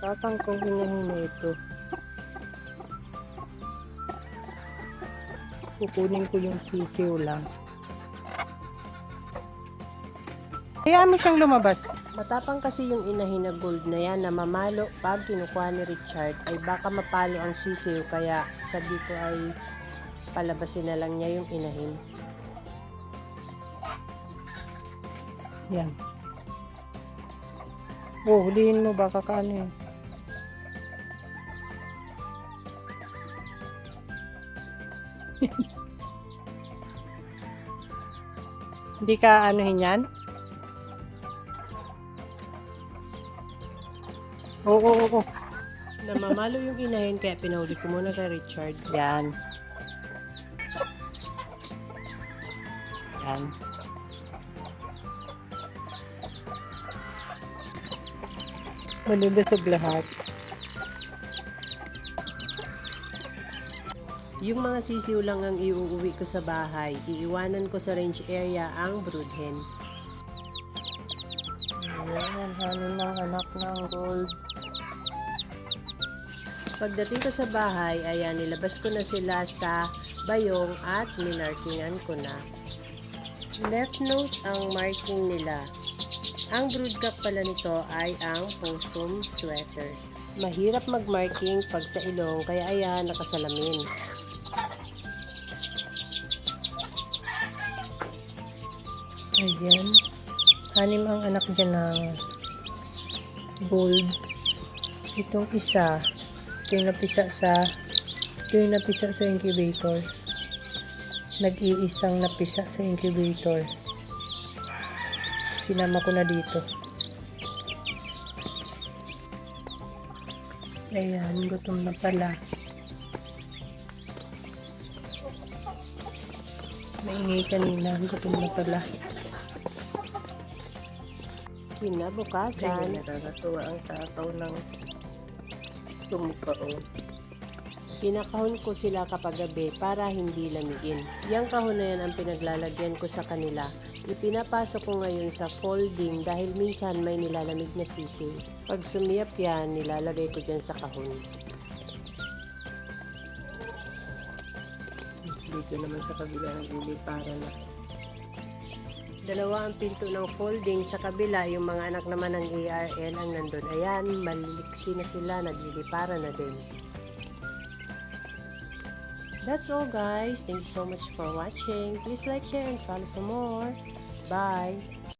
Tatang kong hinahina ito. Kukunin ko yung sisiw lang. Kaya mo siyang lumabas. Matapang kasi yung inahin na gold na yan na mamalo pag kinukuha ni Richard ay baka mapalo ang sisiw, kaya sabi ko ay palabasin na lang niya yung inahin. Yan. Oh, hulihin mo baka kaano yun. Hindi ka anuhin yan? Oo. Namamalo yung inahin kaya pinahuli ko muna kay Richard. Yan. Yan. Malulusog lahat. Yung mga sisiw lang ang iuuwi ko sa bahay. Iiwanan ko sa range area ang broodhen. Ayan, hanin ng anak ng gold. Pagdating ko sa bahay, ayan, nilabas ko na sila sa bayong at minarkingan ko na. Left nose ang marking nila. Ang broodcock pala nito ay ang possum sweater. Mahirap magmarking pag sa ilong, kaya ayan, nakasalamin. Ayan, anim ang anak dyan ng gold. Itong isa, ito yung napisa sa incubator. Nag-iisang napisa sa incubator. Sinama ko na dito. Ayan, gutom na pala. Maingay kanina, gutom na pala. Kinabukasan, nakakatuwa ang tataw ng tumukao. Pinakahon ko sila kapag gabi para hindi lamigin. Yang kahon na yan ang pinaglalagyan ko sa kanila. Ipinapasok ko ngayon sa folding dahil minsan may nilalamig na sisiw. Pag sumiyap yan, nilalagay ko dyan sa kahon. Dito naman sa kabila nagliliparan na. Dalawa ang pinto ng folding, sa kabila yung mga anak naman ng ARL ang nandun. Ayan, maliliksi na sila, nagliliparan na din. That's all guys. Thank you so much for watching. Please like, share, and follow for more. Bye!